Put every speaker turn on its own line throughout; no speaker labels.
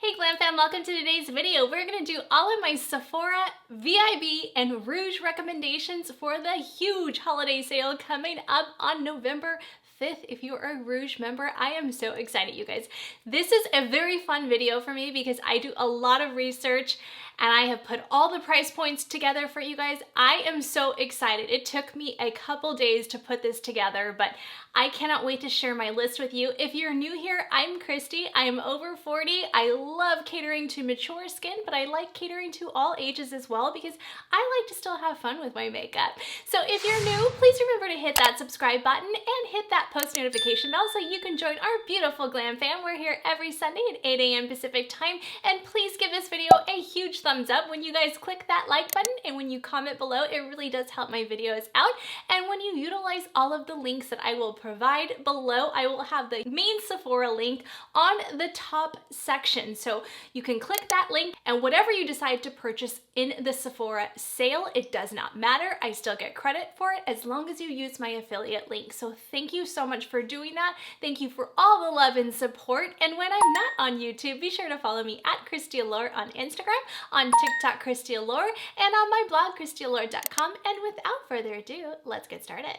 Hey GlamFam, welcome to today's video. We're going to do all of my Sephora, VIB, and Rouge recommendations for the huge holiday sale coming up on November 5th. If you are a Rouge member, I am so excited, you guys. This is a very fun video for me because I do a lot of research and I have put all the price points together for you guys. I am so excited. It took me a couple days to put this together, but I cannot wait to share my list with you. If you're new here, I'm Kristi. I am over 40. I love catering to mature skin, but I like catering to all ages as well because I like to still have fun with my makeup. So if you're new, please remember to hit that subscribe button and hit that post notification bell so you can join our beautiful Glam Fam. We're here every Sunday at 8 a.m. Pacific time, and please give this video a huge thumbs up when you guys click that like button, and when you comment below, it really does help my videos out. And when you utilize all of the links that I will provide below, I will have the main Sephora link on the top section. So you can click that link, and whatever you decide to purchase in the Sephora sale, it does not matter. I still get credit for it as long as you use my affiliate link. So thank you so much for doing that. Thank you for all the love and support. And when I'm not on YouTube, be sure to follow me at Kristi Allure on Instagram, on TikTok Kristi Allure, and on my blog KristiAllure.com. And without further ado, let's get started.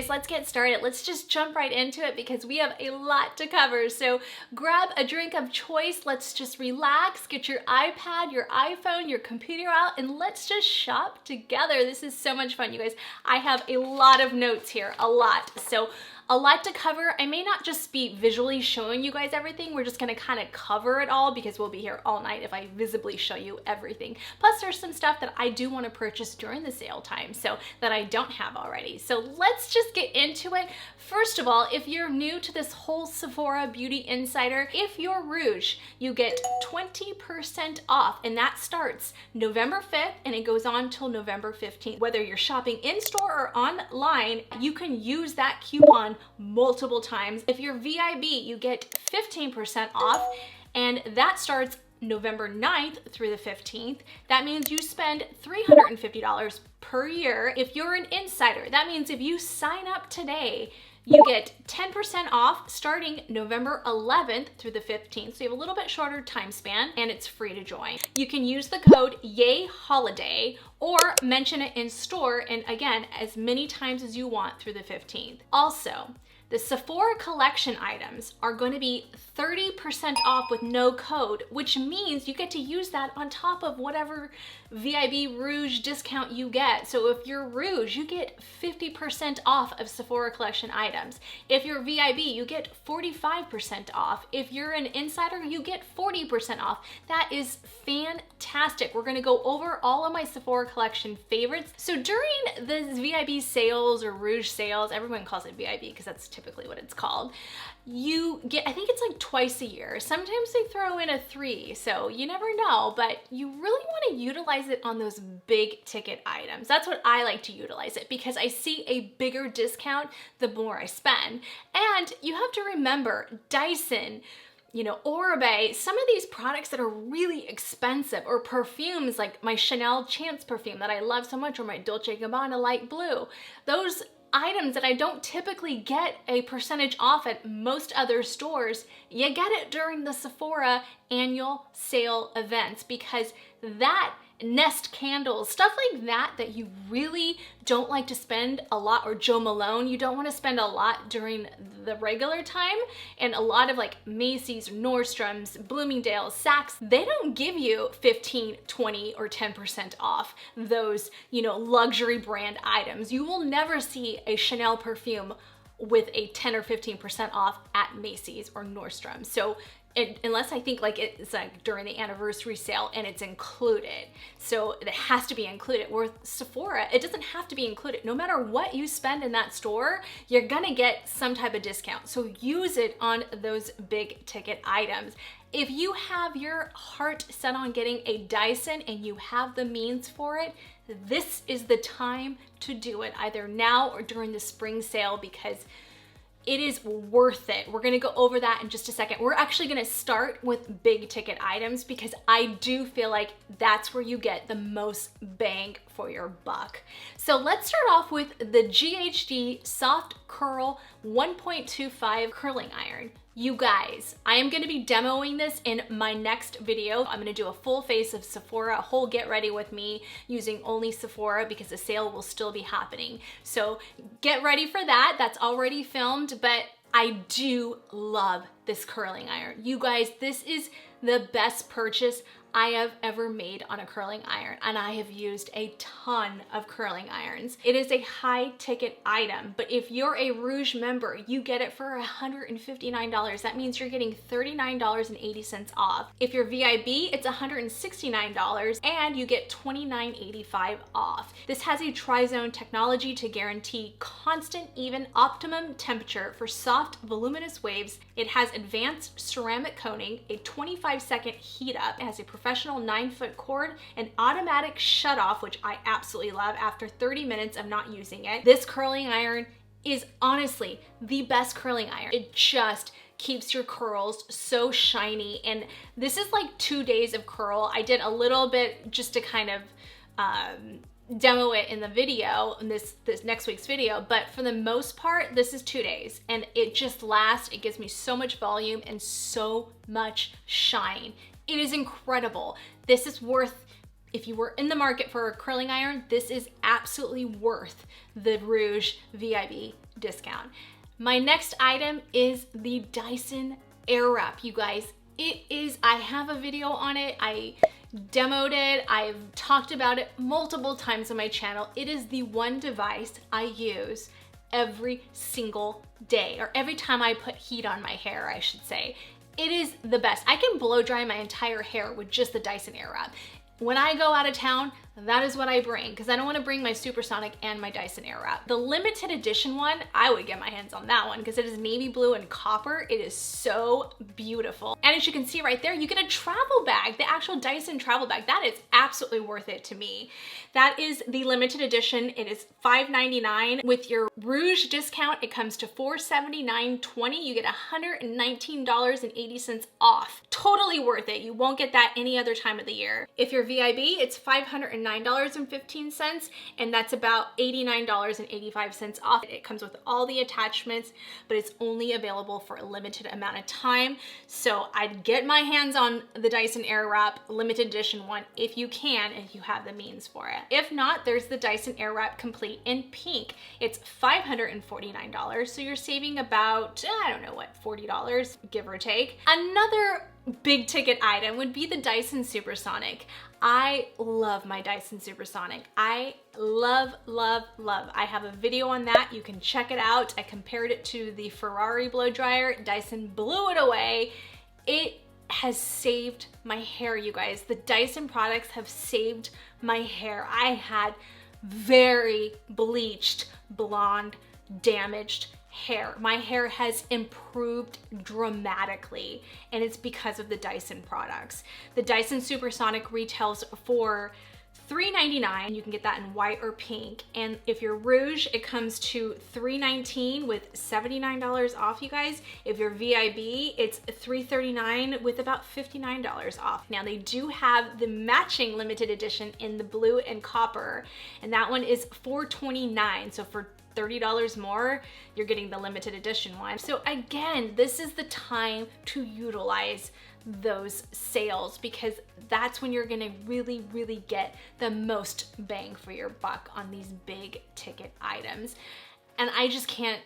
Let's get started. Let's just jump right into it because we have a lot to cover. So grab a drink of choice. Let's just relax, get your iPad, your iPhone, your computer out, and let's just shop together. This is so much fun, you guys. I have a lot of notes here, a lot. So a lot to cover. I may not just be visually showing you guys everything. We're just gonna kind of cover it all because we'll be here all night if I visibly show you everything. Plus there's some stuff that I do want to purchase during the sale time, so that I don't have already. So let's just get into it. First of all, if you're new to this whole Sephora Beauty Insider, if you're Rouge, you get 20% off, and that starts November 5th and it goes on till November 15th. Whether you're shopping in store or online, you can use that coupon multiple times. If you're VIB, you get 15% off, and that starts November 9th through the 15th. That means you spend $350 per year. If you're an insider, that means if you sign up today, you get 10% off starting November 11th through the 15th. So you have a little bit shorter time span, and it's free to join. You can use the code YAYHOLIDAY or mention it in store, and again, as many times as you want through the 15th. Also, the Sephora collection items are going to be 30% off with no code, which means you get to use that on top of whatever VIB Rouge discount you get. So if you're Rouge, you get 50% off of Sephora collection items. If you're VIB, you get 45% off. If you're an insider, you get 40% off. That is fantastic. We're going to go over all of my Sephora collection favorites. So during the VIB sales or Rouge sales, everyone calls it VIB because that's typically what it's called, you get, I think it's like twice a year. Sometimes they throw in a 3, so you never know, but you really want to utilize it on those big ticket items. That's what I like to utilize it because I see a bigger discount the more I spend. And you have to remember, Dyson, you know, Oribe, some of these products that are really expensive, or perfumes like my Chanel Chance perfume that I love so much, or my Dolce & Gabbana Light Blue, those items that I don't typically get a percentage off at most other stores, you get it during the Sephora annual sale events because that Nest candles, stuff like that that you really don't like to spend a lot, or Jo Malone, you don't want to spend a lot during the regular time. And a lot of like Macy's, Nordstrom's, Bloomingdale's, Saks, they don't give you 15, 20, or 10% off those, you know, luxury brand items. You will never see a Chanel perfume with a 10 or 15% off at Macy's or Nordstrom. So unless I think like it's like during the anniversary sale and it's included. So it has to be included. With Sephora, it doesn't have to be included. No matter what you spend in that store, you're gonna get some type of discount. So use it on those big ticket items. If you have your heart set on getting a Dyson and you have the means for it, this is the time to do it, either now or during the spring sale, because it is worth it. We're gonna go over that in just a second. We're actually gonna start with big ticket items because I do feel like that's where you get the most bang for your buck. So let's start off with the GHD Soft Curl 1.25 curling iron. You guys, I am gonna be demoing this in my next video. I'm gonna do a full face of Sephora, a whole get ready with me using only Sephora because the sale will still be happening. So get ready for that. That's already filmed, but I do love this curling iron. You guys, this is the best purchase I have ever made on a curling iron, and I have used a ton of curling irons. It is a high ticket item, but if you're a Rouge member, you get it for $159. That means you're getting $39.80 off. If you're VIB, it's $169 and you get $29.85 off. This has a tri-zone technology to guarantee constant, even, optimum temperature for soft, voluminous waves. It has advanced ceramic coating, a 25-second heat up. It has a professional 9-foot cord, an automatic shut off, which I absolutely love after 30 minutes of not using it. This curling iron is honestly the best curling iron. It just keeps your curls so shiny, and this is like 2 days of curl. I did a little bit just to kind of demo it in the video, in this next week's video, but for the most part, this is 2 days, and it just lasts. It gives me so much volume and so much shine. It is incredible. This is worth, if you were in the market for a curling iron, this is absolutely worth the Rouge VIB discount. My next item is the Dyson Airwrap, you guys. It is, I have a video on it. I demoed it. I've talked about it multiple times on my channel. It is the one device I use every single day, or every time I put heat on my hair, I should say. It is the best. I can blow dry my entire hair with just the Dyson Airwrap. When I go out of town, that is what I bring, because I don't want to bring my Supersonic and my Dyson Airwrap. The limited edition one, I would get my hands on that one because it is navy blue and copper. It is so beautiful. And as you can see right there, you get a travel bag, the actual Dyson travel bag. That is absolutely worth it to me. That is the limited edition. It is $5.99. With your Rouge discount, it comes to $479.20. You get $119.80 off. Totally worth it. You won't get that any other time of the year. If you're VIB, it's $509.15, and that's about $89.85 off. It comes with all the attachments, but it's only available for a limited amount of time. So I'd get my hands on the Dyson Airwrap limited edition one if you can, if you have the means for it. If not, there's the Dyson Airwrap Complete in pink. It's $549, so you're saving about, I don't know what, $40, give or take. Another big ticket item would be the Dyson Supersonic. I love my Dyson Supersonic. I love, love, love. I have a video on that. You can check it out. I compared it to the Ferrari blow dryer. Dyson blew it away. It has saved my hair, you guys. The Dyson products have saved my hair. I had very bleached, blonde, damaged hair. My hair has improved dramatically, and it's because of the Dyson products. The Dyson Supersonic retails for $3.99. You can get that in white or pink. And if you're Rouge, it comes to $3.19 with $79 off, you guys. If you're VIB, it's $3.39 with about $59 off. Now they do have the matching limited edition in the blue and copper, and that one is $4.29. So for $30 more, you're getting the limited edition one. So again, this is the time to utilize those sales, because that's when you're gonna really, really get the most bang for your buck on these big ticket items. And I just can't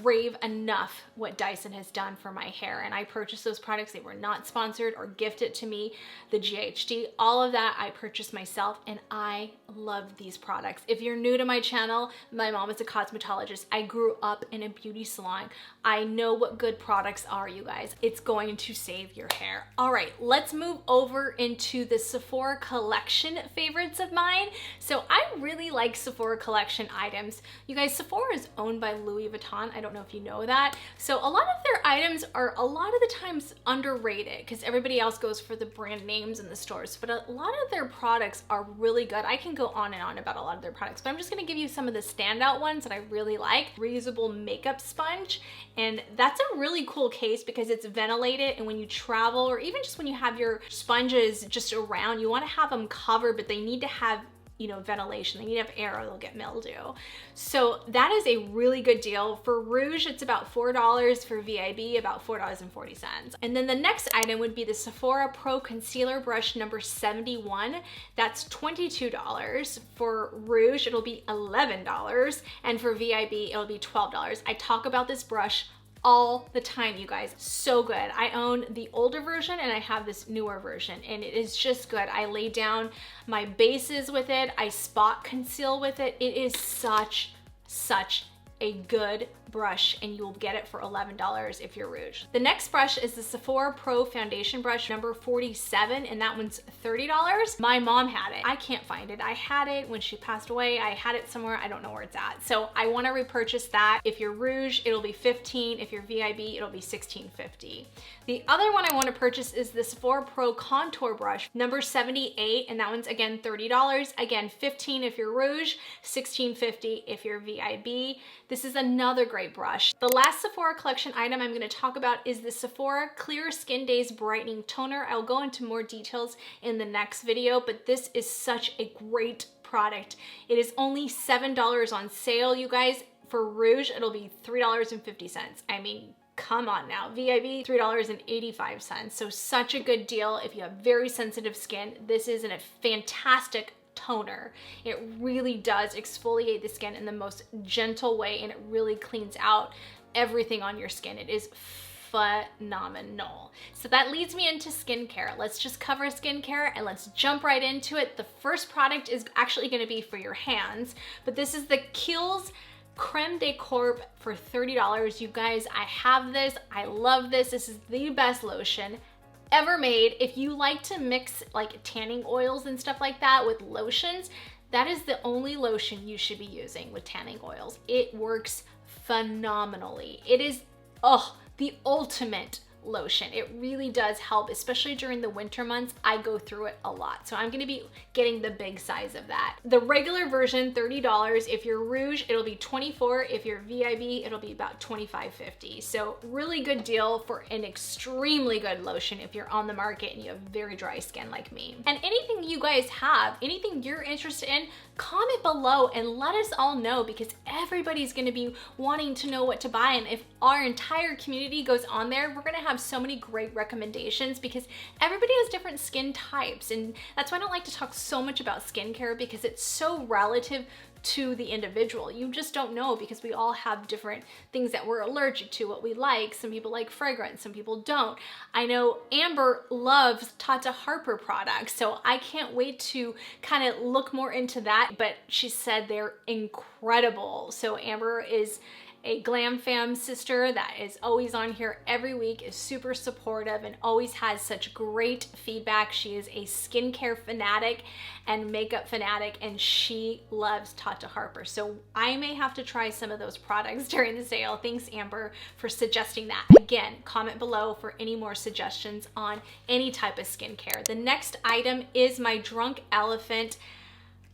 rave enough what Dyson has done for my hair. And I purchased those products. They were not sponsored or gifted to me. The GHD, all of that I purchased myself, and I love these products. If you're new to my channel, my mom is a cosmetologist. I grew up in a beauty salon. I know what good products are, you guys. It's going to save your hair. All right, let's move over into the Sephora collection favorites of mine. So I really like Sephora collection items. You guys, Sephora is owned by Louis Vuitton. I don't know if you know that. So a lot of their items are a lot of the times underrated because everybody else goes for the brand names in the stores, but a lot of their products are really good. I can go on and on about a lot of their products, but I'm just gonna give you some of the standout ones that I really like. Reusable makeup sponge, and that's a really cool case because it's ventilated, and when you travel or even just when you have your sponges just around, you wanna have them covered, but they need to have, you know, ventilation. They need to have air or they'll get mildew. So that is a really good deal. For Rouge, it's about $4. For VIB, about $4.40. And then the next item would be the Sephora Pro Concealer Brush number 71. That's $22. For Rouge, it'll be $11. And for VIB, it'll be $12. I talk about this brush all the time, you guys. So good. I own the older version and I have this newer version, and it is just good. I lay down my bases with it. I spot conceal with it. It is such a good brush, and you will get it for $11 if you're Rouge. The next brush is the Sephora Pro Foundation Brush number 47, and that one's $30. My mom had it. I can't find it. I had it when she passed away. I had it somewhere. I don't know where it's at. So I want to repurchase that. If you're Rouge, it'll be $15. If you're VIB, it'll be $16.50. The other one I want to purchase is the Sephora Pro Contour Brush number 78, and that one's again $30. Again, $15 if you're Rouge, $16.50 if you're VIB. This is another great brush. The last Sephora collection item I'm going to talk about is the Sephora Clear Skin Days Brightening Toner. I'll go into more details in the next video, but this is such a great product. It is only $7 on sale, you guys. For Rouge, it'll be $3.50. I mean, come on now. VIB, $3.85. So such a good deal if you have very sensitive skin. This is a fantastic toner. It really does exfoliate the skin in the most gentle way, and it really cleans out everything on your skin. It is phenomenal. So that leads me into skincare. Let's just cover skincare and let's jump right into it. The first product is actually going to be for your hands, but this is the Kiehl's Creme de Corp for $30. You guys, I have this. I love this. This is the best lotion ever made. If you like to mix like tanning oils and stuff like that with lotions, that is the only lotion you should be using with tanning oils. It works phenomenally. It is, the ultimate lotion. It really does help, especially during the winter months. I go through it a lot. So I'm going to be getting the big size of that. The regular version, $30. If you're Rouge, it'll be $24. If you're VIB, it'll be about $25.50. So really good deal for an extremely good lotion if you're on the market and you have very dry skin like me. And anything you guys have, anything you're interested in, comment below and let us all know, because everybody's going to be wanting to know what to buy. And if our entire community goes on there, we're going to have so many great recommendations, because everybody has different skin types. And that's why I don't like to talk so much about skincare, because it's so relative to the individual. You just don't know, because we all have different things that we're allergic to, what we like. Some people like fragrance, some people don't. I know Amber loves Tata Harper products, so I can't wait to kind of look more into that, but she said they're incredible. So Amber is a GlamFam sister that is always on here every week, is super supportive and always has such great feedback. She is a skincare fanatic and makeup fanatic, and she loves Tata Harper. So I may have to try some of those products during the sale. Thanks, Amber, for suggesting that. Again, comment below for any more suggestions on any type of skincare. The next item is my Drunk Elephant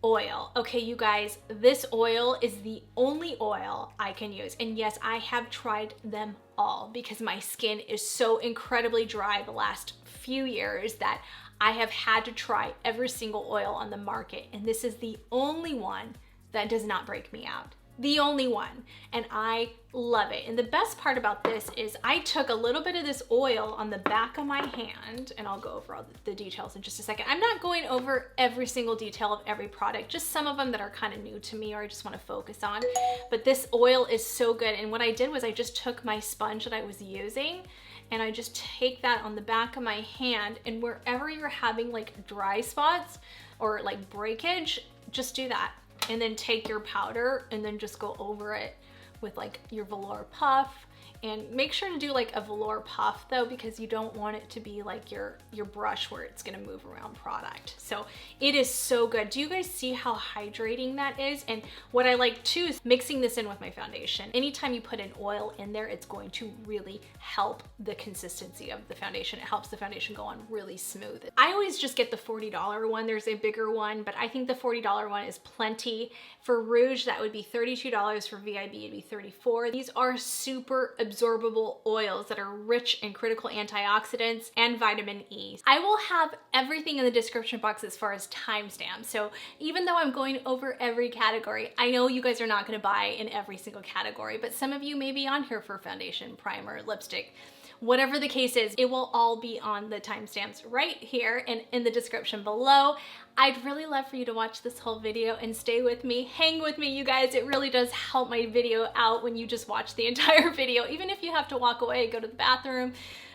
oil. Okay, you guys, this oil is the only oil I can use. And yes, I have tried them all, because my skin is so incredibly dry the last few years that I have had to try every single oil on the market. And this is the only one that does not break me out. the only one, and I love it. And the best part about this is I took a little bit of this oil on the back of my hand, and I'll go over all the details in just a second. I'm not going over every single detail of every product, just some of them that are kind of new to me or I just want to focus on. But this oil is so good. And what I did was I just took my sponge that I was using and I just take that on the back of my hand, and wherever you're having like dry spots or like breakage, just do that. And then take your powder and then just go over it with like your velour puff. And make sure to do like a velour puff though, because you don't want it to be like your brush where it's gonna move around product. So it is so good. Do you guys see how hydrating that is? And what I like too is mixing this in with my foundation. Anytime you put an oil in there, it's going to really help the consistency of the foundation. It helps the foundation go on really smooth. I always just get the $40 one. There's a bigger one, but I think the $40 one is plenty. For rouge, that would be $32. For VIB, it'd be $34. These are super absorbable oils that are rich in critical antioxidants and vitamin E. I will have everything in the description box as far as timestamps. So even though I'm going over every category, I know you guys are not going to buy in every single category, but some of you may be on here for foundation, primer, lipstick. Whatever the case is, it will all be on the timestamps right here and in the description below. I'd really love for you to watch this whole video and stay with me, hang with me, you guys. It really does help my video out when you just watch the entire video. Even if you have to walk away, go to the bathroom,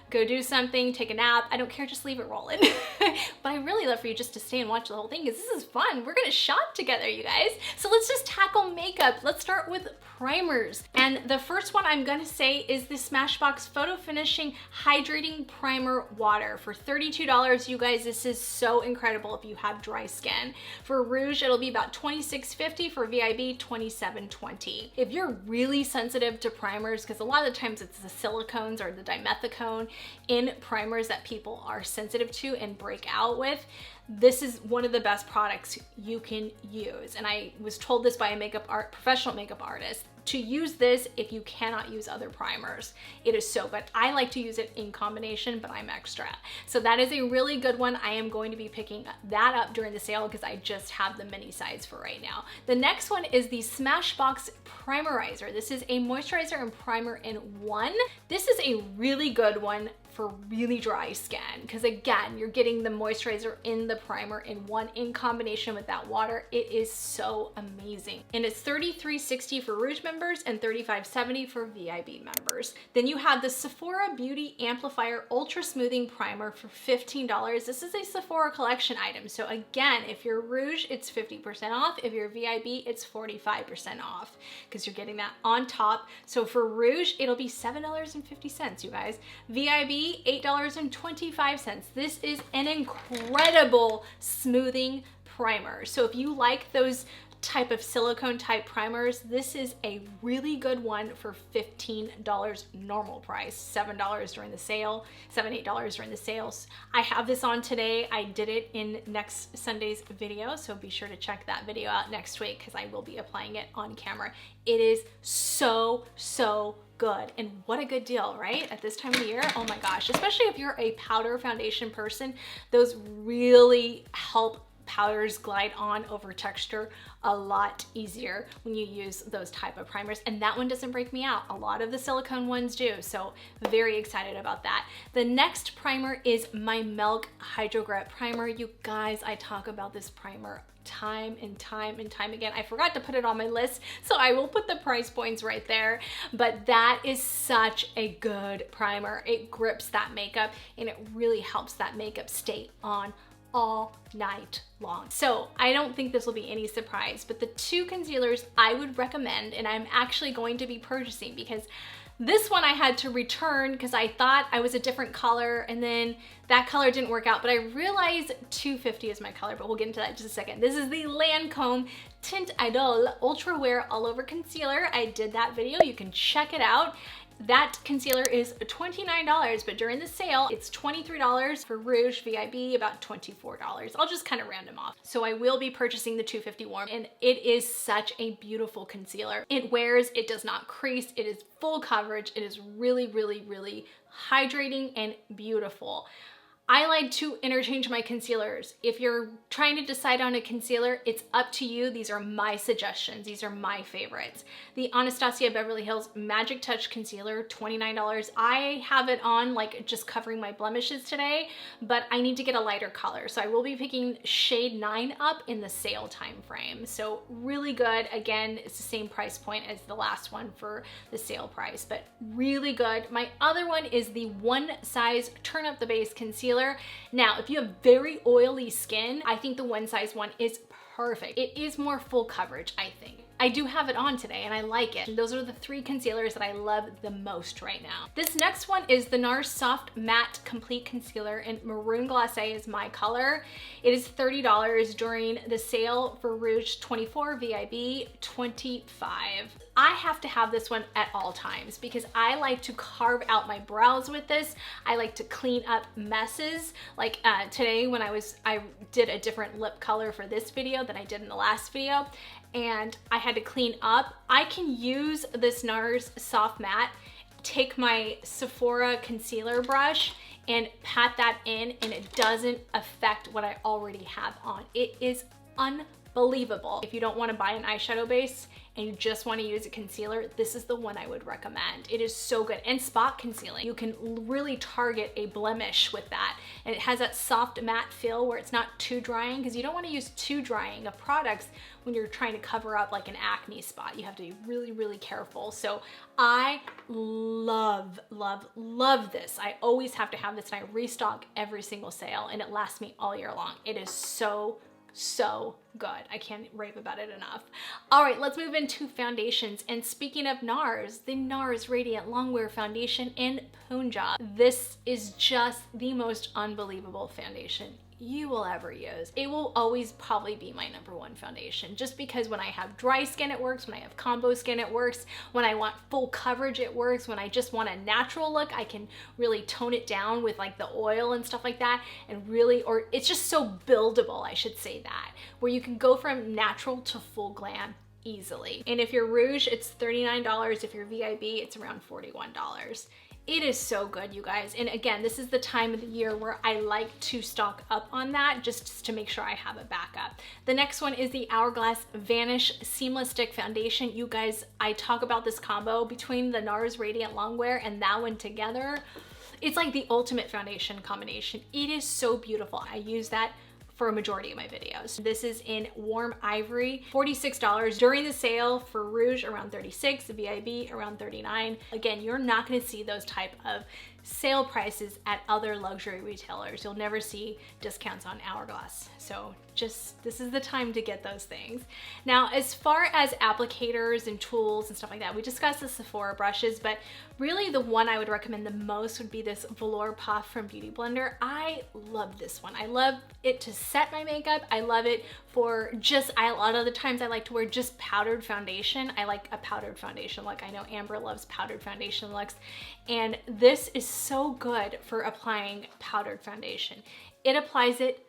go do something, take a nap, I don't care, just leave it rolling. But I really love for you just to stay and watch the whole thing because this is fun. We're gonna shop together, you guys. So let's just tackle makeup. Let's start with primers. And the first one I'm gonna say is the Smashbox Photo Finishing Hydrating Primer Water. For $32, you guys, this is so incredible if you have dry skin. For rouge, it'll be about $26.50. For VIB, $27.20. If you're really sensitive to primers, because a lot of the times it's the silicones or the dimethicone in primers that people are sensitive to and break out with, this is one of the best products you can use. And I was told this by a professional makeup artist, to use this if you cannot use other primers. It is so good. I like to use it in combination, but I'm extra. So that is a really good one. I am going to be picking that up during the sale because I just have the mini size for right now. The next one is the Smashbox Primerizer. This is a moisturizer and primer in one. This is a really good one for really dry skin because again, you're getting the moisturizer in the primer in one in combination with that water. It is so amazing. And it's $33.60 for rouge members and $35.70 for VIB members. Then you have the Sephora Beauty Amplifier Ultra Smoothing Primer for $15. This is a Sephora collection item. So again, if you're rouge, it's 50% off. If you're VIB, it's 45% off because you're getting that on top. So for rouge, it'll be $7.50, you guys. VIB, $8.25. This is an incredible smoothing primer. So if you like those type of silicone type primers, this is a really good one for $15 normal price, $7 during the sale, $7, $8 during the sales. I have this on today. I did it in next Sunday's video, so be sure to check that video out next week because I will be applying it on camera. It is so good, and what a good deal, right? At this time of the year, oh my gosh, especially if you're a powder foundation person, those really help powders glide on over texture a lot easier when you use those type of primers, and that one doesn't break me out. A lot of the silicone ones do, so very excited about that. The next primer is my Milk Hydro Grip Primer. You guys, I talk about this primer time and time again. I forgot to put it on my list, so I will put the price points right there, but that is such a good primer. It grips that makeup and it really helps that makeup stay on all night long. So I don't think this will be any surprise, but the two concealers I would recommend, and I'm actually going to be purchasing because this one I had to return because I thought I was a different color and then that color didn't work out, but I realized 250 is my color, but we'll get into that in just a second. This is the Lancome Tint Idole Ultra Wear All Over Concealer. I did that video, you can check it out. That concealer is $29, but during the sale, it's $23 for rouge, VIB, about $24. I'll just kind of round them off. So I will be purchasing the 250 Warm, and it is such a beautiful concealer. It wears, it does not crease, it is full coverage, it is really hydrating and beautiful. I like to interchange my concealers. If you're trying to decide on a concealer, it's up to you. These are my suggestions. These are my favorites. The Anastasia Beverly Hills Magic Touch Concealer, $29. I have it on like just covering my blemishes today, but I need to get a lighter color. So I will be picking shade 9 up in the sale time frame. So really good. Again, it's the same price point as the last one for the sale price, but really good. My other one is the One Size Turn Up the Base Concealer. Now, if you have very oily skin, I think the One Size one is perfect. It is more full coverage, I think. I do have it on today and I like it. And those are the 3 concealers that I love the most right now. This next one is the NARS Soft Matte Complete Concealer in Maroon Glacé is my color. It is $30 during the sale for Rouge 24, VIB 25. I have to have this one at all times because I like to carve out my brows with this. I like to clean up messes. Like today when I did a different lip color for this video than I did in the last video, and I had to clean up. I can use this NARS Soft Matte, take my Sephora concealer brush and pat that in, and it doesn't affect what I already have on. It is unbelievable. If you don't want to buy an eyeshadow base and you just want to use a concealer, this is the one I would recommend. It is so good. And spot concealing. You can really target a blemish with that. And it has that soft matte feel where it's not too drying, because you don't want to use too drying of products when you're trying to cover up like an acne spot. You have to be really, really careful. So I love, love, love this. I always have to have this, and I restock every single sale, and it lasts me all year long. It is so good. I can't rave about it enough. All right, let's move into foundations. And speaking of NARS, the NARS Radiant Longwear Foundation in Punjab. This is just the most unbelievable foundation you will ever use. It will always probably be my #1 foundation, just because when I have dry skin it works, when I have combo skin it works, when I want full coverage it works, when I just want a natural look I can really tone it down with like the oil and stuff like that, and really, or it's just so buildable, I should say that, where you can go from natural to full glam easily. And if you're Rouge, it's $39. If you're VIB, it's around $41. It is so good, you guys. And again, this is the time of the year where I like to stock up on that just to make sure I have a backup. The next one is the Hourglass Vanish Seamless Stick Foundation. You guys, I talk about this combo between the NARS Radiant Longwear and that one together. It's like the ultimate foundation combination. It is so beautiful. I use that for a majority of my videos. This is in Warm Ivory, $46 during the sale for Rouge, around $36, VIB around $39. Again, you're not gonna see those type of sale prices at other luxury retailers. You'll never see discounts on Hourglass. So just, this is the time to get those things. Now, as far as applicators and tools and stuff like that, we discussed the Sephora brushes, but really the one I would recommend the most would be this Velour Puff from Beauty Blender. I love this one. I love it to set my makeup. I love it for just, a lot of the times I like to wear just powdered foundation. I like a powdered foundation look. I know Amber loves powdered foundation looks, and this is so good for applying powdered foundation. It applies it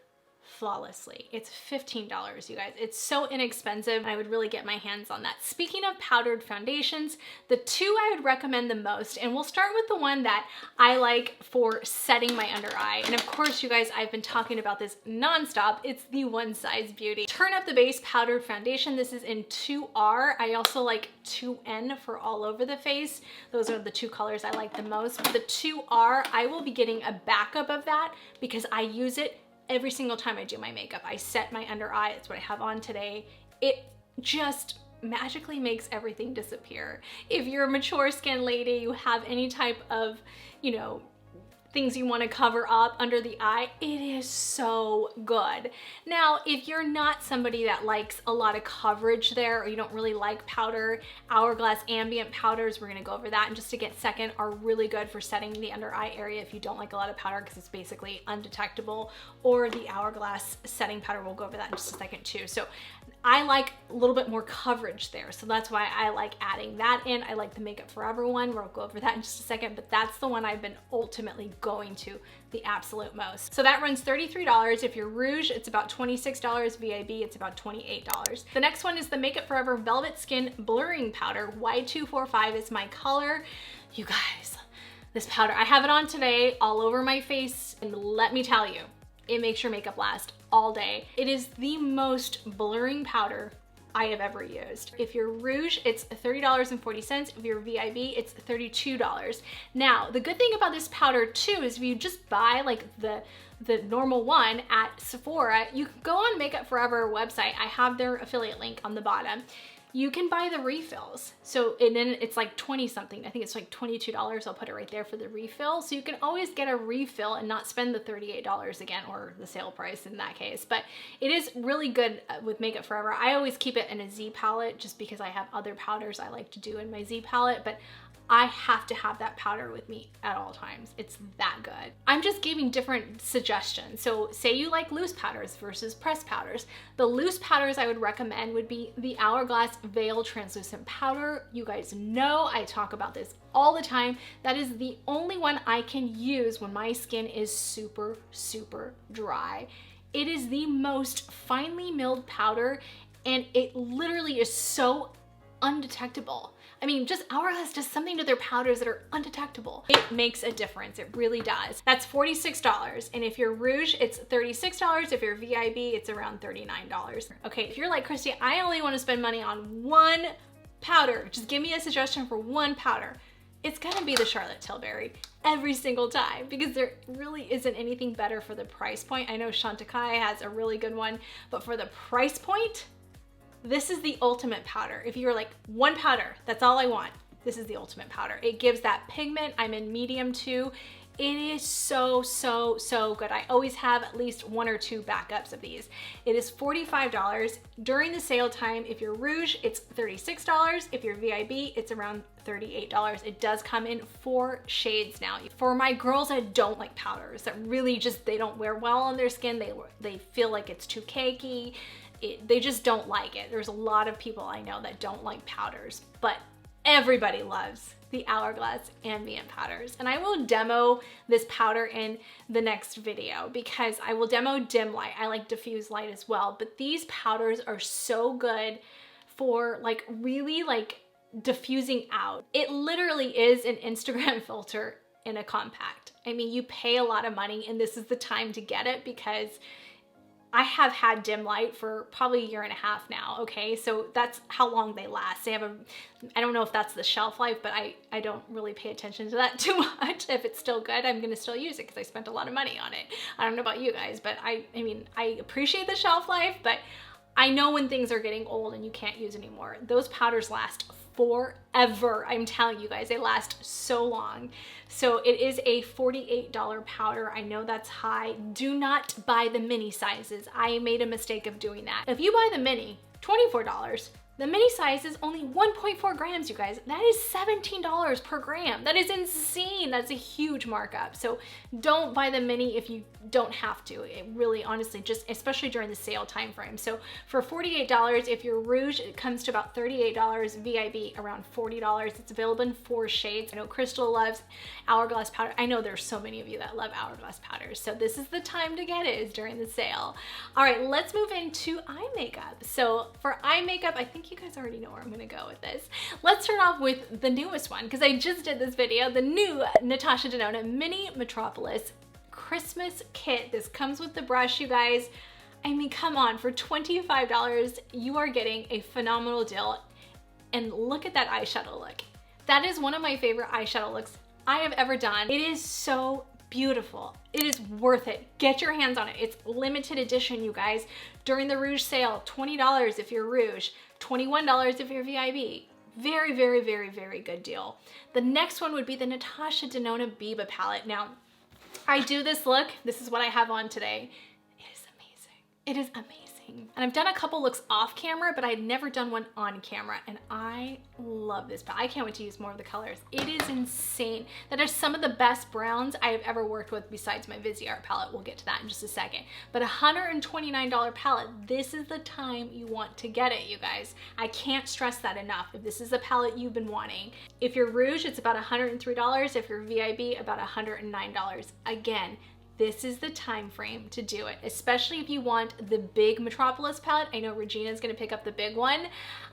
flawlessly. It's $15, you guys. It's so inexpensive. I would really get my hands on that. Speaking of powdered foundations, the 2 I would recommend the most, and we'll start with the one that I like for setting my under eye. And of course, you guys, I've been talking about this nonstop. It's the One Size Beauty Turn Up the Base Powdered Foundation. This is in 2R. I also like 2N for all over the face. Those are the 2 colors I like the most. But the 2R, I will be getting a backup of that because I use it every single time I do my makeup. I set my under eye. It's what I have on today. It just magically makes everything disappear. If you're a mature skin lady, you have any type of, you know, things you want to cover up under the eye, it is so good. Now, if you're not somebody that likes a lot of coverage there, or you don't really like powder, Hourglass ambient powders, we're gonna go over that in just a second, are really good for setting the under eye area if you don't like a lot of powder, because it's basically undetectable, or the Hourglass setting powder, we'll go over that in just a second too. So I like a little bit more coverage there, so that's why I like adding that in. I like the Makeup Forever one, we'll go over that in just a second, but that's the one I've been ultimately going to the absolute most. So that runs $33. If you're Rouge, it's about $26. VIB, it's about $28. The next one is the Makeup Forever Velvet Skin Blurring Powder. Y245 is my color. You guys, this powder. I have it on today all over my face, and let me tell you, it makes your makeup last all day. It is the most blurring powder I have ever used. If you're Rouge, it's $30.40. If you're VIB, it's $32. Now, the good thing about this powder too is if you just buy like the normal one at Sephora, you can go on Makeup Forever website. I have their affiliate link on the bottom. You can buy the refills. So, and then it's like 20 something. I think it's like $22. I'll put it right there for the refill. So you can always get a refill and not spend the $38 again, or the sale price in that case. But it is really good with Makeup Forever. I always keep it in a Z palette just because I have other powders I like to do in my Z palette, but I have to have that powder with me at all times. It's that good. I'm just giving different suggestions. So say you like loose powders versus pressed powders. The loose powders I would recommend would be the Hourglass Veil Translucent Powder. You guys know I talk about this all the time. That is the only one I can use when my skin is super, super dry. It is the most finely milled powder, and it literally is so undetectable. I mean, just Hourglass does something to their powders that are undetectable. It makes a difference, it really does. That's $46, and if you're Rouge, it's $36. If you're VIB, it's around $39. Okay, if you're like, Kristi, I only wanna spend money on one powder, just give me a suggestion for one powder. It's gonna be the Charlotte Tilbury every single time, because there really isn't anything better for the price point. I know Chantecaille has a really good one, but for the price point, this is the ultimate powder. If you're like, one powder, that's all I want, this is the ultimate powder. It gives that pigment. I'm in medium 2. It is so, so, so good. I always have at least 1 or 2 backups of these. It is $45. During the sale time, if you're Rouge, it's $36. If you're VIB, it's around $38. It does come in 4 shades now. For my girls that don't like powders, that really just, they don't wear well on their skin, they feel like it's too cakey, they just don't like it. There's a lot of people I know that don't like powders, but everybody loves the Hourglass Ambient powders. And I will demo this powder in the next video, because I will demo dim light. I like diffuse light as well, but these powders are so good for like really like diffusing out. It literally is an Instagram filter in a compact. I mean, you pay a lot of money, and this is the time to get it, because I have had dim light for probably 1.5 years now, okay? So that's how long they last. They have I don't know if that's the shelf life, but I don't really pay attention to that too much. If it's still good, I'm gonna still use it because I spent a lot of money on it. I don't know about you guys, but I mean, I appreciate the shelf life, but I know when things are getting old and you can't use anymore. Those powders last forever. I'm telling you guys, they last so long. So it is a $48 powder. I know that's high. Do not buy the mini sizes. I made a mistake of doing that. If you buy the mini, $24. The mini size is only 1.4 grams, you guys. That is $17 per gram. That is insane. That's a huge markup. So don't buy the mini if you don't have to. It really, honestly, just especially during the sale time frame. So for $48, if you're Rouge, it comes to about $38. VIB around $40. It's available in 4 shades. I know Crystal loves Hourglass powder. I know there's so many of you that love Hourglass powders. So this is the time to get it, is during the sale. All right, let's move into eye makeup. So for eye makeup, I think you guys already know where I'm gonna go with this. Let's start off with the newest one, because I just did this video, the new Natasha Denona Mini Metropolis Christmas Kit. This comes with the brush, you guys. I mean, come on, for $25, you are getting a phenomenal deal. And look at that eyeshadow look. That is one of my favorite eyeshadow looks I have ever done. It is so beautiful. It is worth it. Get your hands on it. It's limited edition, you guys. During the Rouge sale, $20 if you're Rouge, $21 if you're VIB. Very, very, very, very good deal. The next one would be the Natasha Denona Biba palette. Now, I do this look. This is what I have on today. It is amazing. It is amazing. And I've done a couple looks off camera, but I'd never done one on camera, and I love this palette. I can't wait to use more of the colors. It is insane. That are some of the best browns I have ever worked with besides my Viseart palette. We'll get to that in just a second. But $129 palette, this is the time you want to get it, you guys. I can't stress that enough. If this is a palette you've been wanting. If you're Rouge, it's about $103. If you're VIB, about $109. Again, this is the time frame to do it, especially if you want the big Metropolis palette. I know Regina's gonna pick up the big one.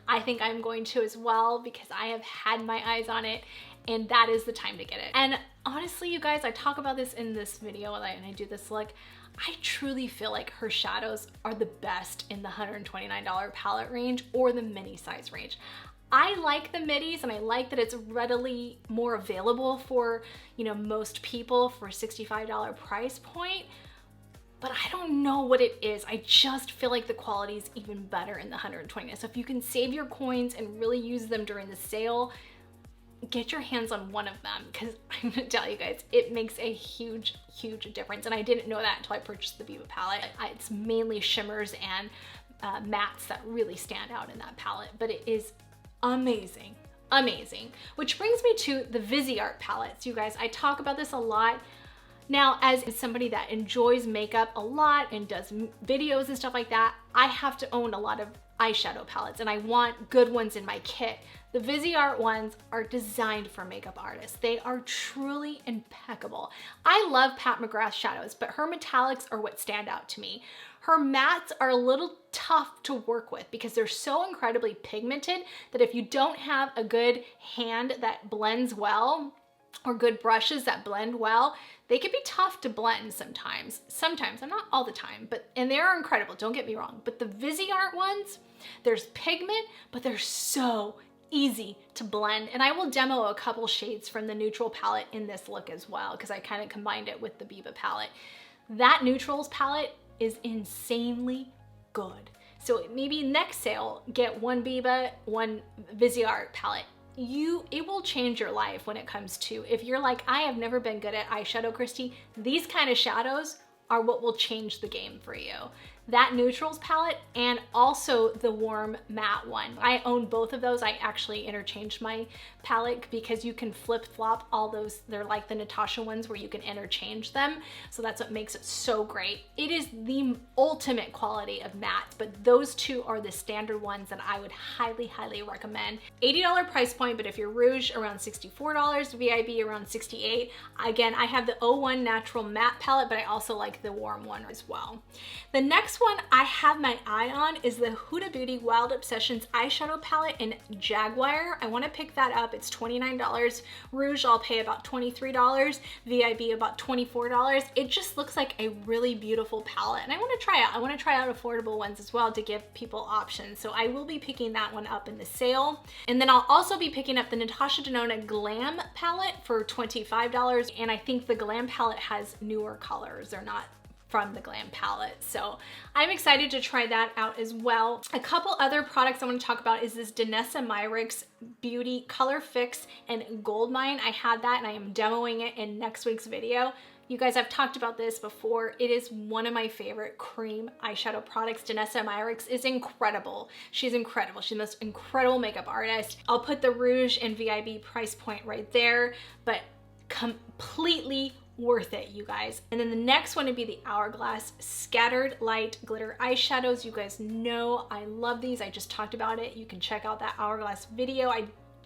I think I'm going to as well, because I have had my eyes on it, and that is the time to get it. And honestly, you guys, I talk about this in this video and I do this look. I truly feel like her shadows are the best in the $129 palette range or the mini size range. I like the midis and I like that it's readily more available for, you know, most people for a $65 price point, but I don't know what it is. I just feel like the quality is even better in the $129. So if you can save your coins and really use them during the sale, get your hands on one of them, because I'm gonna tell you guys, it makes a huge, huge difference. And I didn't know that until I purchased the Viva palette. It's mainly shimmers and mattes that really stand out in that palette, but it is amazing, amazing. Which brings me to the Viseart palettes. You guys, I talk about this a lot. Now, as somebody that enjoys makeup a lot and does videos and stuff like that, I have to own a lot of eyeshadow palettes and I want good ones in my kit. The Viseart ones are designed for makeup artists. They are truly impeccable. I love Pat McGrath's shadows, but her metallics are what stand out to me. Her mattes are a little tough to work with because they're so incredibly pigmented that if you don't have a good hand that blends well, or good brushes that blend well, they can be tough to blend sometimes. Sometimes, not all the time, and they are incredible, don't get me wrong. But the Viseart ones, there's pigment, but they're so easy to blend. And I will demo a couple shades from the neutral palette in this look as well, because I kind of combined it with the Viva palette. That neutrals palette is insanely good. So maybe next sale, get one Viva, one Viseart palette. It will change your life when it comes to, if you're like, I have never been good at eyeshadow, Kristi, these kind of shadows are what will change the game for you. That neutrals palette and also the warm matte one. I own both of those. I actually interchanged my palette because you can flip flop all those. They're like the Natasha ones where you can interchange them. So that's what makes it so great. It is the ultimate quality of matte, but those two are the standard ones that I would highly, highly recommend. $80 price point, but if you're rouge, around $64, VIB around $68. Again, I have the 01 Natural Matte palette, but I also like the warm one as well. The next one I have my eye on is the Huda Beauty Wild Obsessions eyeshadow palette in Jaguar. I want to pick that up. It's $29. Rouge, I'll pay about $23. VIB about $24. It just looks like a really beautiful palette, and I want to try it. I want to try out affordable ones as well to give people options. So I will be picking that one up in the sale. And then I'll also be picking up the Natasha Denona Glam palette for $25. And I think the Glam palette has newer colors. They're not from the Glam palette. So I'm excited to try that out as well. A couple other products I want to talk about is this Danessa Myricks Beauty Color Fix and Goldmine. I had that and I am demoing it in next week's video. You guys, I've talked about this before. It is one of my favorite cream eyeshadow products. Danessa Myricks is incredible. She's incredible. She's the most incredible makeup artist. I'll put the Rouge and VIB price point right there, but completely worth it, you guys. And then the next one would be the Hourglass Scattered Light Glitter Eyeshadows. You guys know I love these. I just talked about it. You can check out that Hourglass video. I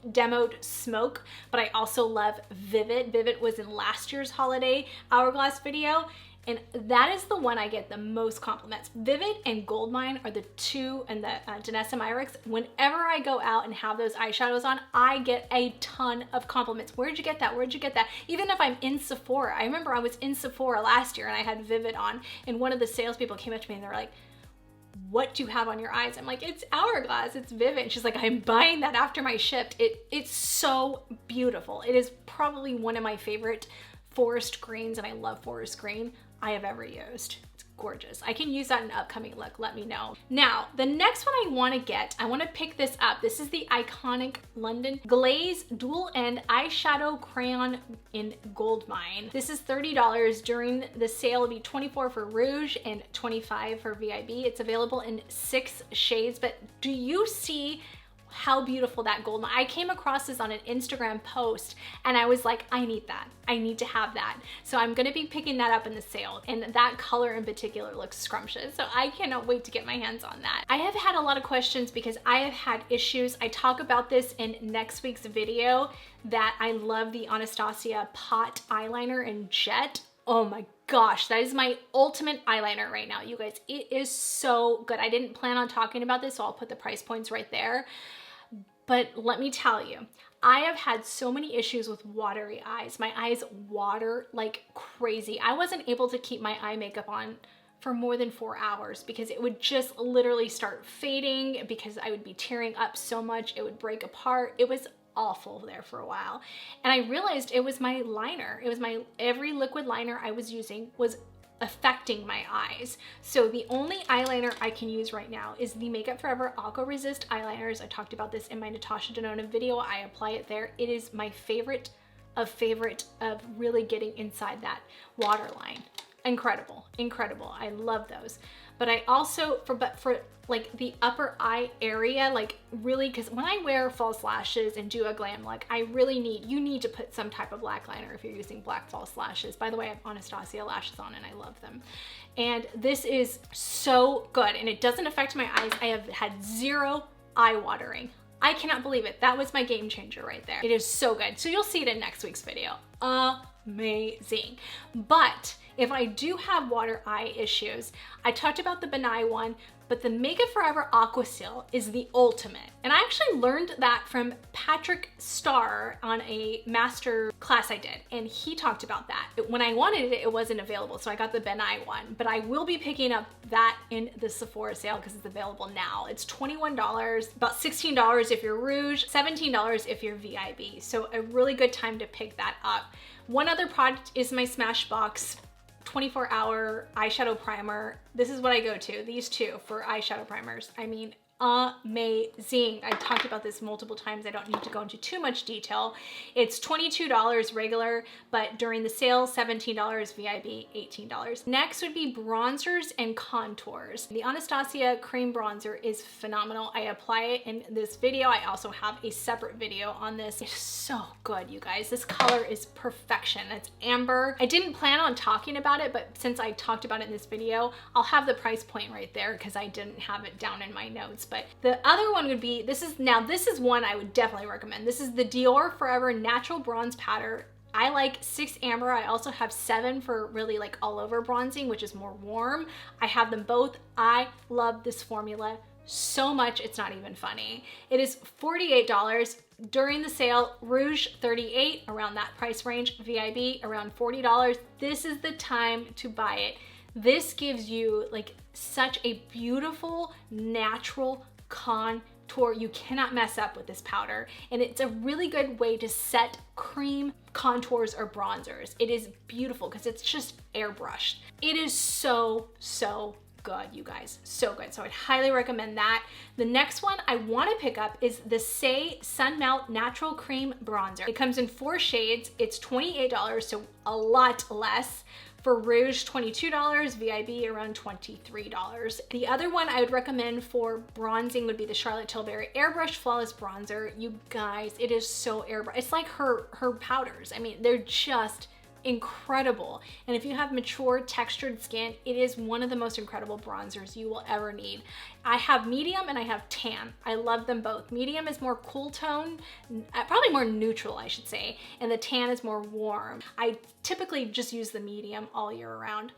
demoed Smoke, but I also love Vivid. Vivid was in last year's holiday Hourglass video, and that is the one I get the most compliments. Vivid and Goldmine are the two, and the Danessa Myricks. Whenever I go out and have those eyeshadows on, I get a ton of compliments. Where'd you get that? Where'd you get that? Even if I'm in Sephora. I remember I was in Sephora last year and I had Vivid on, and one of the salespeople came up to me and they're like, what do you have on your eyes? I'm like, it's Hourglass, it's Vivid. And she's like, I'm buying that after my shipped. It's so beautiful. It is probably one of my favorite forest greens, and I love forest green, I have ever used. It's gorgeous. I can use that in an upcoming look, let me know. Now, the next one I wanna get, I wanna pick this up. This is the iconic London Glaze Dual End Eyeshadow Crayon in Goldmine. This is $30. During the sale, it'll be $24 for Rouge and $25 for VIB. It's available in 6 shades, but do you see how beautiful that gold. I came across this on an Instagram post and I was like, I need that. I need to have that. So I'm gonna be picking that up in the sale, and that color in particular looks scrumptious. So I cannot wait to get my hands on that. I have had a lot of questions because I have had issues. I talk about this in next week's video that I love the Anastasia Pot eyeliner in Jet. Oh my gosh, that is my ultimate eyeliner right now, you guys. It is so good. I didn't plan on talking about this, so I'll put the price points right there. But let me tell you, I have had so many issues with watery eyes. My eyes water like crazy. I wasn't able to keep my eye makeup on for more than 4 hours because it would just literally start fading because I would be tearing up so much, it would break apart. It was awful there for a while. And I realized it was my liner. It was every liquid liner I was using was affecting my eyes. So the only eyeliner I can use right now is the Makeup Forever Aqua Resist eyeliners. I talked about this in my Natasha Denona video. I apply it there. It is my favorite of really getting inside that waterline. Incredible, incredible. I love those. But I also, for like the upper eye area, like really, because when I wear false lashes and do a glam look, you need to put some type of black liner if you're using black false lashes. By the way, I have Anastasia lashes on and I love them. And this is so good and it doesn't affect my eyes. I have had zero eye watering. I cannot believe it. That was my game changer right there. It is so good. So you'll see it in next week's video. Amazing. But if I do have water eye issues, I talked about the Benai one, but the Makeup Forever Aqua Seal is the ultimate. And I actually learned that from Patrick Starr on a master class I did, and he talked about that. When I wanted it, it wasn't available, so I got the Benai one, but I will be picking up that in the Sephora sale because it's available now. It's $21, about $16 if you're Rouge, $17 if you're VIB. So a really good time to pick that up. One other product is my Smashbox 24-hour eyeshadow primer. This is what I go to, these two for eyeshadow primers. I mean, amazing. I talked about this multiple times. I don't need to go into too much detail. It's $22 regular, but during the sale, $17 VIB, $18. Next would be bronzers and contours. The Anastasia cream bronzer is phenomenal. I apply it in this video. I also have a separate video on this. It's so good, you guys. This color is perfection. It's amber. I didn't plan on talking about it, but since I talked about it in this video, I'll have the price point right there because I didn't have it down in my notes. But the other one would be, this is one I would definitely recommend. This is the Dior Forever Natural Bronze Powder. I like 6 Amber. I also have 7 for really like all over bronzing, which is more warm. I have them both. I love this formula so much, it's not even funny. It is $48. During the sale, Rouge $38, around that price range. VIB around $40. This is the time to buy it. This gives you like such a beautiful natural contour. You cannot mess up with this powder, and it's a really good way to set cream contours or bronzers. It is beautiful because it's just airbrushed. It is so good, you guys, so good. So I'd highly recommend that. The next one I want to pick up is the Say Sun Melt Natural Cream Bronzer. It comes in 4 shades. It's $28, so a lot less. For Rouge, $22, VIB around $23. The other one I would recommend for bronzing would be the Charlotte Tilbury Airbrush Flawless Bronzer. You guys, it is so airbrush. It's like her powders. I mean, they're just incredible. And if you have mature textured skin, it is one of the most incredible bronzers you will ever need. I have medium and I have tan. I love them both. Medium is more cool tone, probably more neutral, I should say, and the tan is more warm. I typically just use the medium all year round.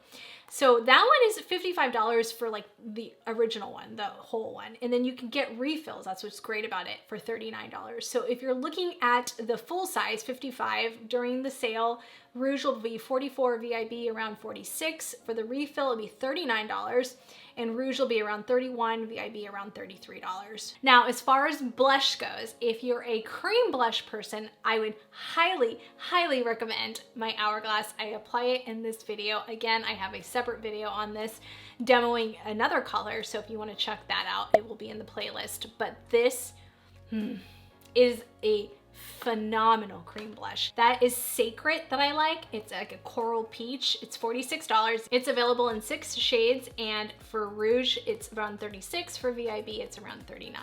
So that one is $55 for like the original one, the whole one. And then you can get refills. That's what's great about it, for $39. So if you're looking at the full size, 55 during the sale, Rouge will be $44, VIB around $46. For the refill, it'll be $39. And Rouge will be around $31, VIB around $33. Now, as far as blush goes, if you're a cream blush person, I would highly recommend my Hourglass. I apply it in this video. Again, I have a separate video on this demoing another color, so if you want to check that out, it will be in the playlist. But this is a phenomenal cream blush. That is Sacred that I like. It's like a coral peach. It's $46. It's available in 6 shades, and for Rouge it's around $36. For VIB it's around $39.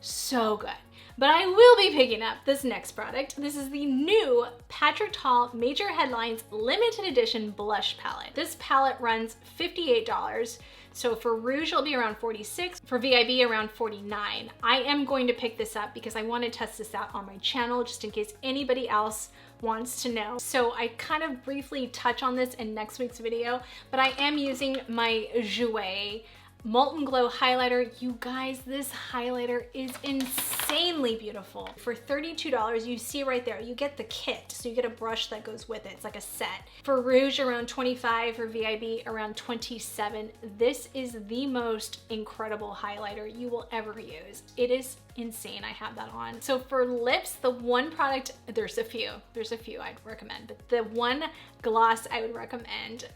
So good. But I will be picking up this next product. This is the new Patrick Ta Major Headlines Limited Edition Blush Palette. This palette runs $58. So for Rouge, it'll be around $46. For VIB, around $49. I am going to pick this up because I want to test this out on my channel just in case anybody else wants to know. So I kind of briefly touch on this in next week's video, but I am using my Jouer Molten Glow highlighter. You guys, this highlighter is insanely beautiful. For $32, you see right there, you get the kit. So you get a brush that goes with it. It's like a set. For rouge, around $25. For VIB, around $27. This is the most incredible highlighter you will ever use. It is insane. I have that on. So for lips, the one product, there's a few I'd recommend, but the one gloss I would recommend,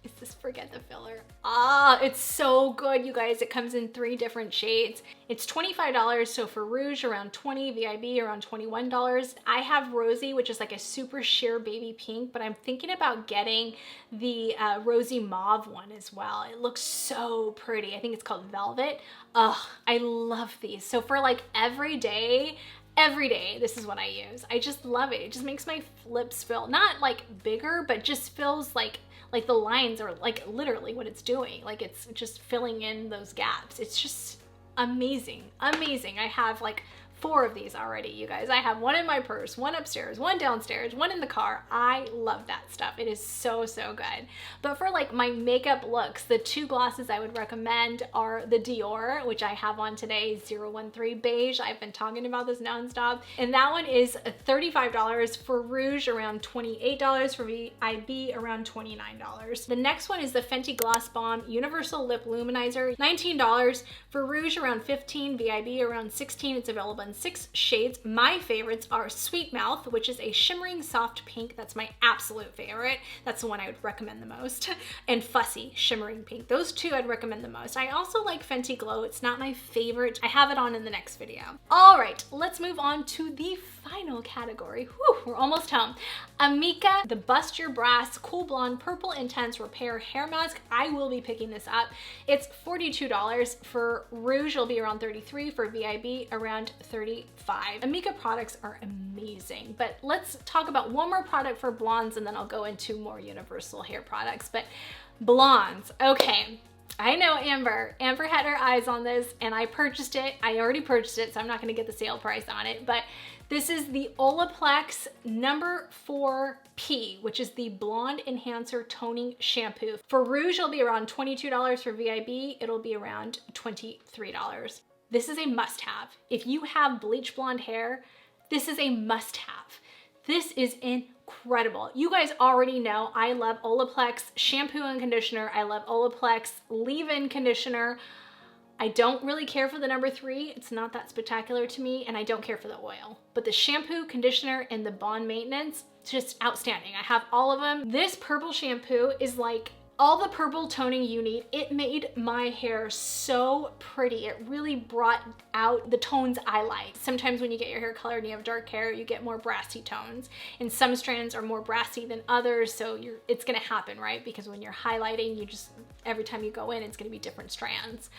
is this Forget the Filler. It's so good, you guys. It comes in 3 different shades. It's $25, so for rouge, around $20, VIB, around $21. I have Rosy, which is like a super sheer baby pink, but I'm thinking about getting the Rosy Mauve one as well. It looks so pretty. I think it's called Velvet. I love these. So for like every day, this is what I use. I just love it. It just makes my lips feel not like bigger, but just feels like the lines are like literally what it's doing. Like it's just filling in those gaps. It's just amazing, amazing. I have like 4 of these already, you guys. I have one in my purse, one upstairs, one downstairs, one in the car. I love that stuff. It is so, so good. But for like my makeup looks, the 2 glosses I would recommend are the Dior, which I have on today, 013 Beige. I've been talking about this nonstop. And that one is $35. For rouge, around $28. For VIB, around $29. The next one is the Fenty Gloss Bomb Universal Lip Luminizer, $19. For rouge, around $15. VIB, around $16. It's available in 6 shades. My favorites are Sweet Mouth, which is a shimmering soft pink. That's my absolute favorite. That's the one I would recommend the most. And Fussy, shimmering pink. Those 2 I'd recommend the most. I also like Fenty Glow. It's not my favorite. I have it on in the next video. All right, let's move on to the final category. Whew, we're almost home. Amika, the Bust Your Brass Cool Blonde Purple Intense Repair Hair Mask. I will be picking this up. It's $42. For rouge, it'll be around $33. For VIB, around $35. Amika products are amazing, but let's talk about one more product for blondes and then I'll go into more universal hair products. But blondes, okay. I know Amber had her eyes on this and I purchased it. I already purchased it, so I'm not gonna get the sale price on it, but this is the Olaplex number 4P, which is the Blonde Enhancer Toning Shampoo. For rouge, it'll be around $22. For VIB, it'll be around $23. This is a must-have. If you have bleach blonde hair, this is a must-have. This is incredible. You guys already know I love Olaplex shampoo and conditioner. I love Olaplex leave-in conditioner. I don't really care for the number 3. It's not that spectacular to me, and I don't care for the oil. But the shampoo, conditioner, and the bond maintenance, just outstanding. I have all of them. This purple shampoo is like all the purple toning you need. It made my hair so pretty. It really brought out the tones I like. Sometimes when you get your hair colored and you have dark hair, you get more brassy tones. And some strands are more brassy than others, so it's gonna happen, right? Because when you're highlighting, every time you go in, it's gonna be different strands.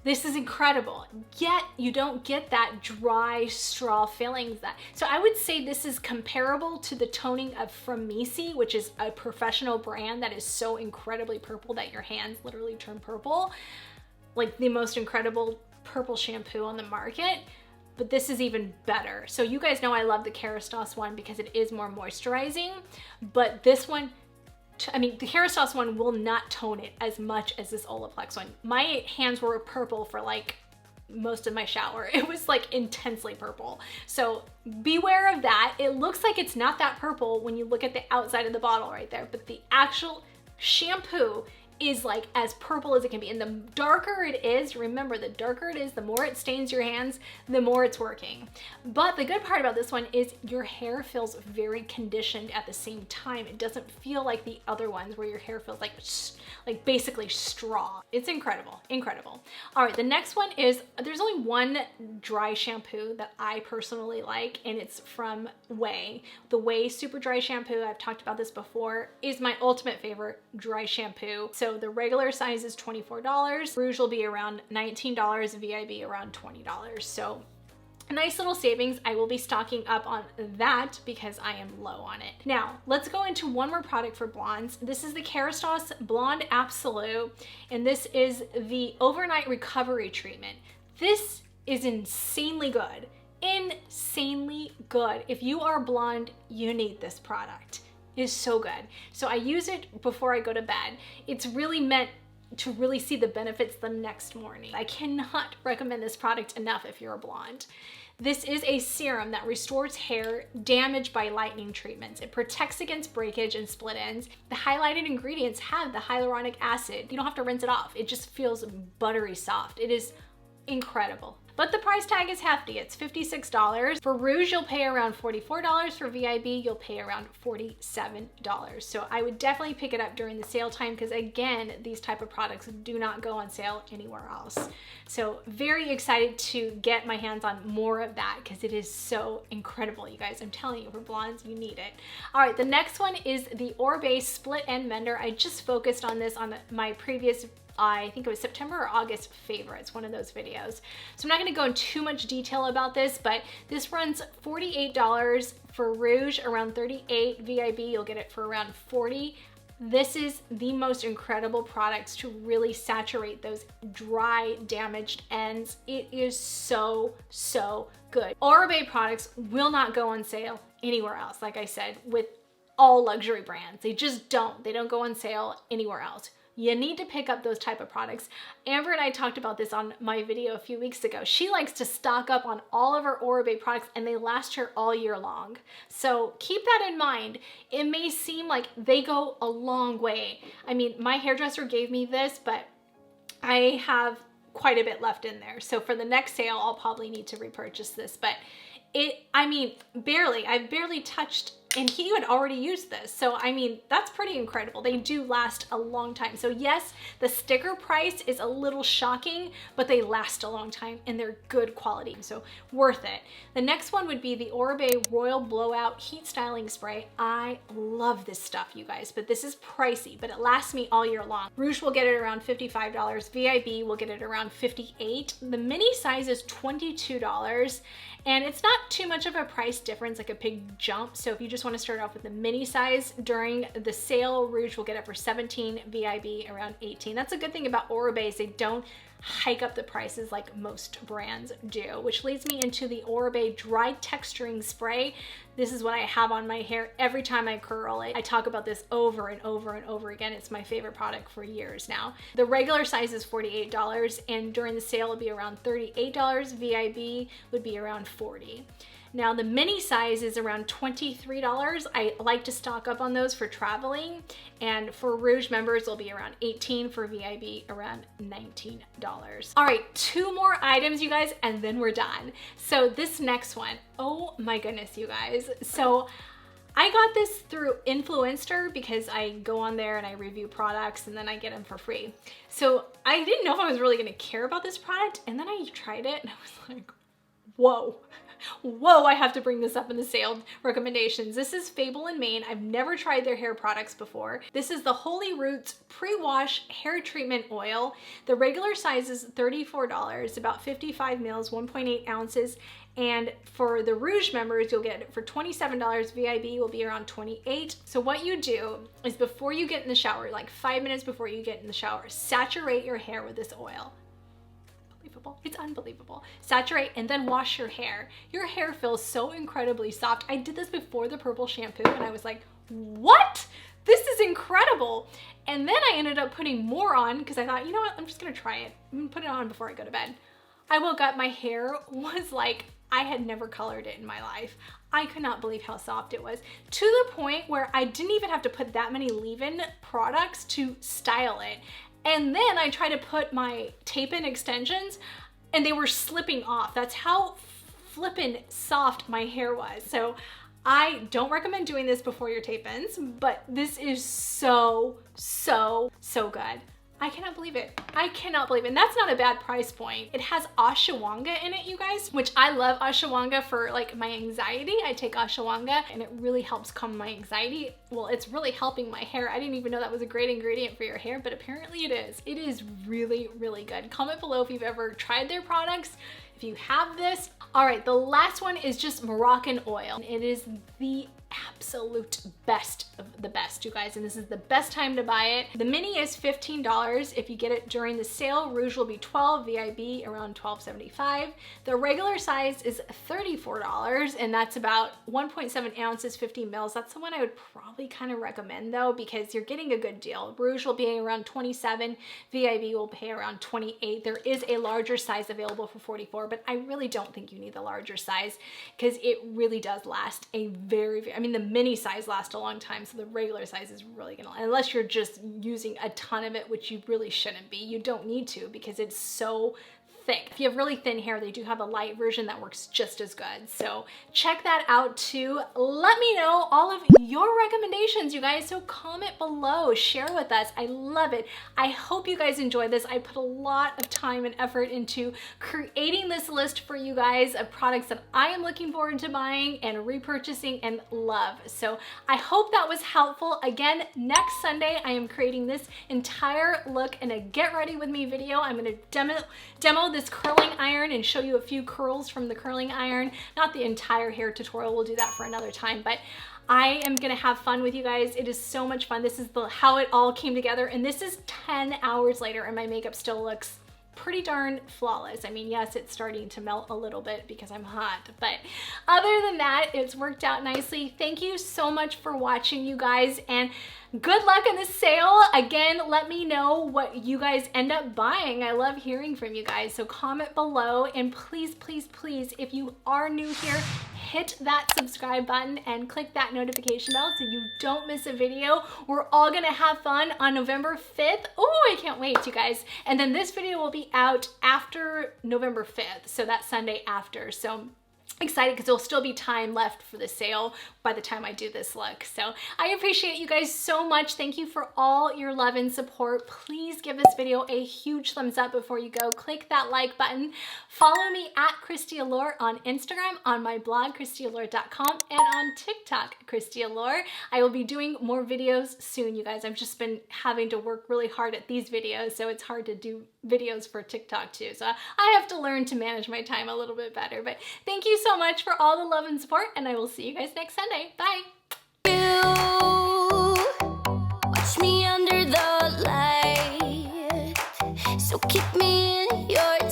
This is incredible, yet you don't get that dry straw fillings. So I would say this is comparable to the toning of From Misi, which is a professional brand that is so incredibly purple that your hands literally turn purple. Like the most incredible purple shampoo on the market, but this is even better. So you guys know I love the Kerastase one because it is more moisturizing, but this one, I mean, the Kerastase one will not tone it as much as this Olaplex one. My hands were purple for like most of my shower. It was like intensely purple. So beware of that. It looks like it's not that purple when you look at the outside of the bottle right there, but the actual shampoo is like as purple as it can be. And the darker it is, remember, the darker it is, the more it stains your hands, the more it's working. But the good part about this one is your hair feels very conditioned at the same time. It doesn't feel like the other ones where your hair feels like basically straw. It's incredible, incredible. All right, the next one is, there's only one dry shampoo that I personally like, and it's from Way. The Way Super Dry Shampoo, I've talked about this before, is my ultimate favorite dry shampoo. So the regular size is $24. Rouge will be around $19, VIB around $20. So a nice little savings. I will be stocking up on that because I am low on it. Now, let's go into one more product for blondes. This is the Kerastase Blonde Absolute, and this is the Overnight Recovery Treatment. This is insanely good. Insanely good. If you are blonde, you need this product. Is so good. So I use it before I go to bed. It's really meant to really see the benefits the next morning. I cannot recommend this product enough if you're a blonde. This is a serum that restores hair damaged by lightning treatments. It protects against breakage and split ends. The highlighted ingredients have the hyaluronic acid. You don't have to rinse it off. It just feels buttery soft. It is incredible. But the price tag is hefty. It's $56. For Rouge, you'll pay around $44. For VIB, you'll pay around $47. So I would definitely pick it up during the sale time because, again, these type of products do not go on sale anywhere else. So very excited to get my hands on more of that because it is so incredible, you guys. I'm telling you, for blondes, you need it. All right, the next one is the Oribe Split End Mender. I just focused on this on my previous I think it was September or August favorites, one of those videos. So I'm not gonna go into too much detail about this, but this runs $48 for Rouge, around $38. VIB, you'll get it for around $40. This is the most incredible products to really saturate those dry, damaged ends. It is so, so good. Oribe products will not go on sale anywhere else, like I said, with all luxury brands. They just don't. They don't go on sale anywhere else. You need to pick up those type of products. Amber and I talked about this on my video a few weeks ago. She likes to stock up on all of her Oribe products and they last her all year long. So keep that in mind. It may seem like they go a long way. I mean, my hairdresser gave me this, but I have quite a bit left in there. So for the next sale, I'll probably need to repurchase this, but I mean, I've barely touched, and he had already used this. So, I mean, that's pretty incredible. They do last a long time. So yes, the sticker price is a little shocking, but they last a long time and they're good quality. So worth it. The next one would be the Oribe Royal Blowout Heat Styling Spray. I love this stuff, you guys, but this is pricey, but it lasts me all year long. Rouge will get it around $55. VIB will get it around $58. The mini size is $22. And it's not too much of a price difference, like a big jump. So if you just want to start off with the mini size during the sale, Rouge will get it for $17, VIB around $18. That's a good thing about Oribe is they don't hike up the prices like most brands do, which leads me into the Oribe Dry Texturing Spray. This is what I have on my hair every time I curl it. I talk about this over and over and over again. It's my favorite product for years now. The regular size is $48 and during the sale it'll be around $38. VIB would be around $40. Now the mini size is around $23. I like to stock up on those for traveling. And for Rouge members, it'll be around $18. For VIB, around $19. All right, 2 more items, you guys, and then we're done. So this next one, oh my goodness, you guys. So I got this through Influencer because I go on there and I review products and then I get them for free. So I didn't know if I was really gonna care about this product, and then I tried it and I was like, whoa. Whoa, I have to bring this up in the sale recommendations. This is Fable & Mane. I've never tried their hair products before. This is the Holy Roots Pre-Wash Hair Treatment Oil. The regular size is $34, about 55 mils, 1.8 ounces. And for the Rouge members, you'll get it for $27. VIB will be around $28. So what you do is before you get in the shower, like 5 minutes before you get in the shower, saturate your hair with this oil. It's unbelievable. Saturate and then wash your hair. Your hair feels so incredibly soft. I did this before the purple shampoo and I was like, what? This is incredible. And then I ended up putting more on because I thought, you know what? I'm just gonna try it. I'm gonna put it on before I go to bed. I woke up, my hair was like, I had never colored it in my life. I could not believe how soft it was, to the point where I didn't even have to put that many leave-in products to style it. And then I tried to put my tape-in extensions and they were slipping off. That's how flippin' soft my hair was. So I don't recommend doing this before your tape-ins, but this is so, so, so good. I cannot believe it. I cannot believe it. And that's not a bad price point. It has ashwagandha in it, you guys, which I love ashwagandha for like my anxiety. I take ashwagandha and it really helps calm my anxiety. Well, it's really helping my hair. I didn't even know that was a great ingredient for your hair, but apparently it is. It is really, really good. Comment below if you've ever tried their products, if you have this. All right, the last one is just Moroccan oil. It is the absolute best of the best, you guys, and this is the best time to buy it. The mini is $15. If you get it during the sale, Rouge will be $12, VIB around $12.75. The regular size is $34, and that's about 1.7 ounces, 50 mils. That's the one I would probably kind of recommend though, because you're getting a good deal. Rouge will be around 27, VIB will pay around 28. There is a larger size available for 44, but I really don't think you need the larger size because it really does last a very, I mean, the mini size lasts a long time, so the regular size is really gonna, unless you're just using a ton of it, which you really shouldn't be. You don't need to because it's so thick. If you have really thin hair, they do have a light version that works just as good. So check that out too. Let me know all of your recommendations, you guys. So comment below, share with us. I love it. I hope you guys enjoyed this. I put a lot of time and effort into creating this list for you guys of products that I am looking forward to buying and repurchasing and love. So I hope that was helpful. Again, next Sunday, I am creating this entire look in a get ready with me video. I'm gonna demo this curling iron and show you a few curls from the curling iron. Not the entire hair tutorial, we'll do that for another time, but I am gonna have fun with you guys. It is so much fun. This is how it all came together, and this is 10 hours later and my makeup still looks pretty darn flawless. I mean, yes, it's starting to melt a little bit because I'm hot, but other than that, it's worked out nicely. Thank you so much for watching, you guys, and good luck on this sale. Again, let me know what you guys end up buying. I love hearing from you guys, so comment below, and please, please, please, if you are new here, hit that subscribe button and click that notification bell so you don't miss a video. We're all gonna have fun on November 5th. Oh, I can't wait, you guys. And then this video will be out after November 5th, so that Sunday after. So excited because there'll still be time left for the sale by the time I do this look. So I appreciate you guys so much. Thank you for all your love and support. Please give this video a huge thumbs up before you go. Click that like button. Follow me at Kristi Allure on Instagram, on my blog, KristiAllure.com, and on TikTok, Kristi Allure. I will be doing more videos soon, you guys. I've just been having to work really hard at these videos, so it's hard to do videos for TikTok too. So I have to learn to manage my time a little bit better. But thank you so much for all the love and support, and I will see you guys next Sunday. Bye.
You watch me under the light, so keep me in your